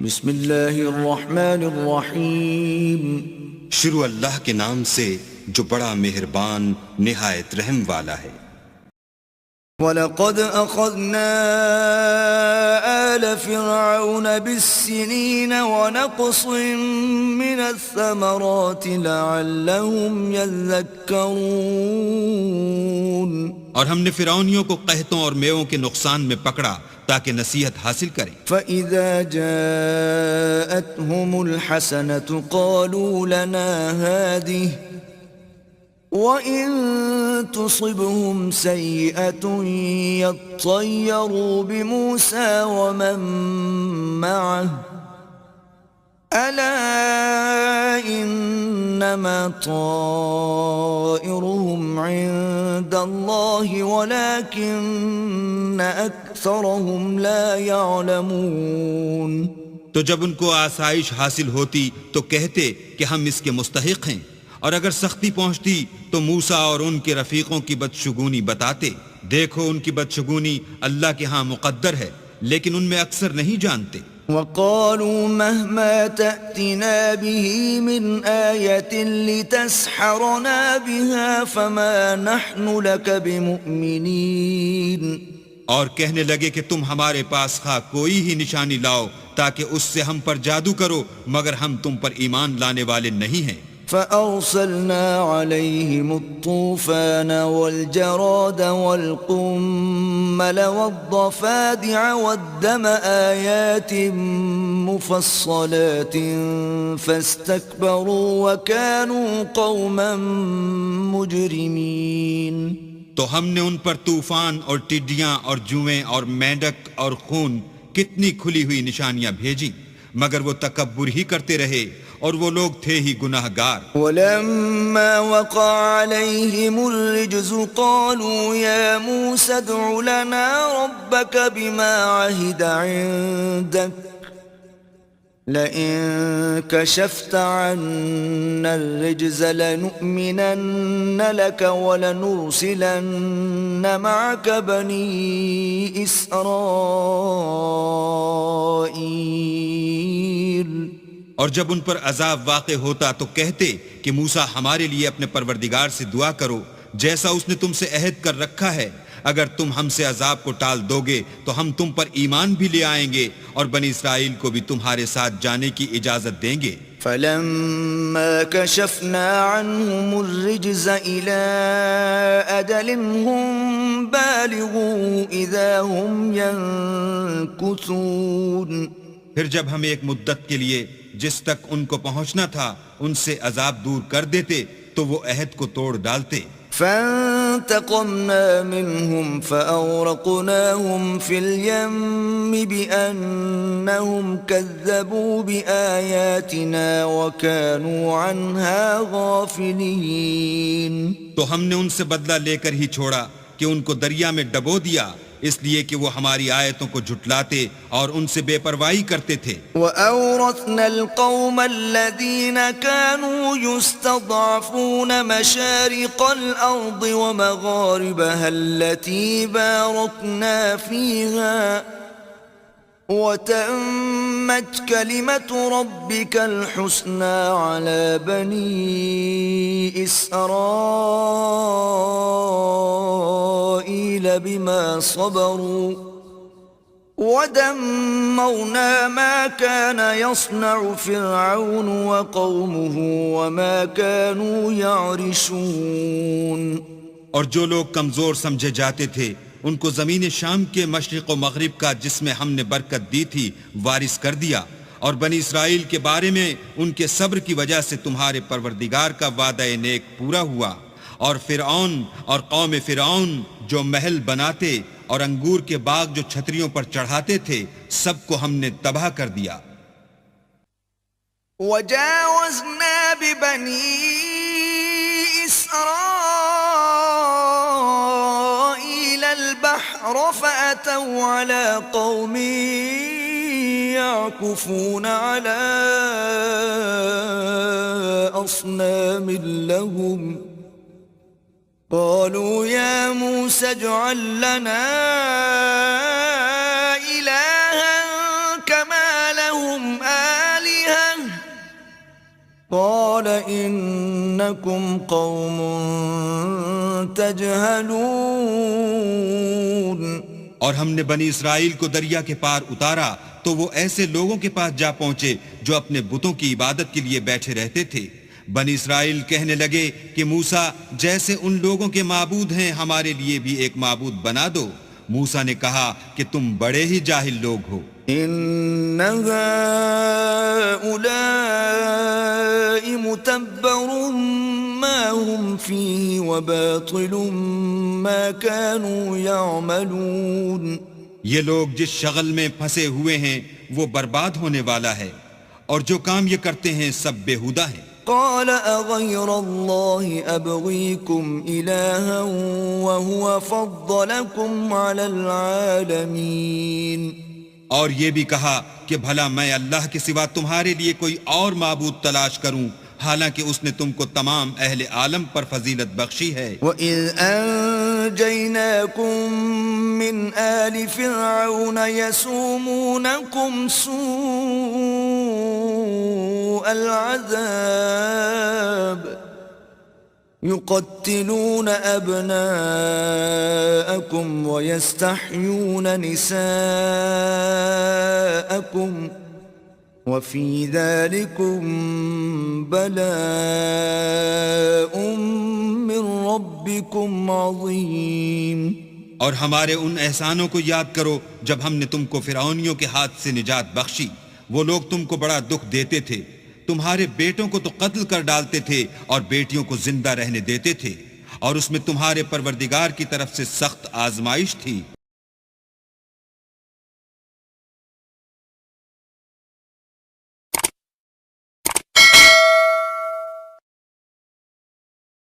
बिस्मिल्लाहिर्रहमानिर्रहीम। शुरू अल्लाह के नाम से जो बड़ा मेहरबान निहायत रहम वाला है। वलक़द अख़ज़ना आल फ़िरऔन बिस्सिनीन वनक़्सिम मिनस्समराति लअल्लहुम यज़्ज़क्करून। और हमने फिरौनियों को कहतों और मेवों के नुकसान में पकड़ा ताकि नसीहत हासिल करें। फ़इज़ा जाअतहुमुल हसनतु क़ालू लना हादिह वइन तुसिबहुम सय्यअतुन यत्तय्यरू बिमूसा वमन मअह अला इन्नमा ताइरुहुम इन्दल्लाहि वलाकिन्न अक्सरहुम ला यअलमून। तो जब उनको आसाइश हासिल होती तो कहते कि हम इसके मुस्तहिक हैं, और अगर सख्ती पहुंचती तो मूसा और उनके रफीकों की बदशुगुनी बताते। देखो उनकी बदशुगुनी अल्लाह के यहाँ मुक़द्दर है, लेकिन उनमें अक्सर नहीं जानते। वक़ालू महमा तअतिना बिही मिन आयतिन लितस्हरना बिहा फमा नहनु लक बिमुमिनीन। और कहने लगे कि तुम हमारे पास खा कोई ही निशानी लाओ ताकि उससे हम पर जादू करो, मगर हम तुम पर ईमान लाने वाले नहीं हैं। फ़अरसलना अलैहिमुत्तूफ़ान वल्जराद वल्क़ुम्मल वद्दफ़ादिअ वद्दम आयातिन मुफ़स्सलातिन फ़स्तकबरू वकानू क़ौमन मुजरिमीन। तो हमने उन पर तूफान और टिड्डियां और जुएं और मेंढक और खून कितनी खुली हुई निशानियां भेजी, मगर वो तकब्बुर ही करते रहे और वो लोग थे ही गुनाहगार। वलम्मा वक़अ अलैहिमुर रिज्ज़ु क़ालू या मूसा उद्'उ लना रब्बक बिमा अहिद इंदक लइन कशफ्त अन्ना अर्रिज्ज़ लनु'मिनन्न लक वलनुरसिलन्न मअक बनी इसराईल। और जब उन पर अजाब वाक़े होता तो कहते कि मूसा हमारे लिए अपने परवरदिगार से दुआ करो जैसा उसने तुमसे अहद कर रखा है। अगर तुम हमसे अजाब को टाल दोगे तो हम तुम पर ईमान भी ले आएंगे और बनी इसराइल को भी तुम्हारे साथ जाने की इजाजत देंगे। फलम्मा कशफना अन्हुमुर रिज्ज़ इला अजलिन हुम बालिगूहु इज़ा हुम यनकुसून। फिर जब हम एक मुद्दत के लिए जिस तक उनको पहुंचना था उनसे अजाब दूर कर देते तो वो अहद को तोड़ डालते। फंतक़म्ना मिनहुम फअग़रक़नाहुम फिल यम्मि बिअन्नहुम कज़्ज़बू बिआयातिना वकानू अन्हा गाफ़िलीन। तो हमने उनसे बदला लेकर ही छोड़ा कि उनको दरिया में डबो दिया, इसलिए कि वो हमारी आयतों को झुटलाते और उनसे बेपरवाही करते थे। वअवरथनल क़ौमल्लज़ीना कानू युस्तज़अफ़ून मशारिक़ल अर्ज़ि वमग़ारिबहा अल्लती बारकना फ़ीहा वतम्मत कलिमतु रब्बिकल हुस्ना अला बनी इसराईल बिमा सबरू वदम्मरना मा कान यस्नअ फ़िरऔन वक़ौमुहु वमा कानू यअरिशून। और जो लोग कमजोर समझे जाते थे उनको ज़मीन शाम के मशरिक़ व मग़रिब का जिसमें हमने बरकत दी थी वारिस कर दिया, और बनी इसराइल के बारे में उनके सब्र की वजह से तुम्हारे परवरदिगार का वादा नेक पूरा हुआ। और फिरऔन और कौम फिरऔन जो महल बनाते और अंगूर के बाग जो छतरियों पर चढ़ाते थे सबको हमने तबाह कर दिया। वजावज़ना बिबनी इसराईल البحر فأتوا على قوم يعكفون على أصنام لهم قالوا يا موسى اجعل لنا إلها كما لهم قال إنكم قوم تجهلون और हमने बनी इसराइल को दरिया के पार उतारा तो वो ऐसे लोगों के पास जा पहुंचे जो अपने बुतों की इबादत के लिए बैठे रहते थे। बनी इसराइल कहने लगे कि मूसा जैसे उन लोगों के माबूद हैं हमारे लिए भी एक माबूद बना दो। मूसा ने कहा कि तुम बड़े ही जाहिल लोग हो। إن هؤلاء متبر ما هم فيه وباطل ما كانوا يعملون ये लोग जिस शगल में फंसे हुए हैं वो बर्बाद होने वाला है और जो काम ये करते हैं सब बेहुदा है। قال أغير الله أبغيكم إلها وهو فضلكم على العالمين और ये भी कहा कि भला मैं अल्लाह के सिवा तुम्हारे लिए कोई और माबूद तलाश करूं हालांकि उसने तुमको तमाम अहले आलम पर फजीलत बख्शी है। وَإِذْ أَنْجَيْنَاكُمْ مِنْ آلِ فِرْعَوْنَ يَسُومُونَكُمْ سُوءَ الْعَذَابِ يقتلون أبناءكم ويستحيون نساءكم وفي ذلكم بلاء من ربكم عظيم और हमारे उन एहसानों को याद करो जब हमने तुमको फिरौनियों के हाथ से निजात बख्शी। वो लोग तुमको बड़ा दुख देते थे, तुम्हारे बेटों को तो कत्ल कर डालते थे और बेटियों को जिंदा रहने देते थे और उसमें तुम्हारे परवरदिगार की तरफ से सख्त आजमाइश थी।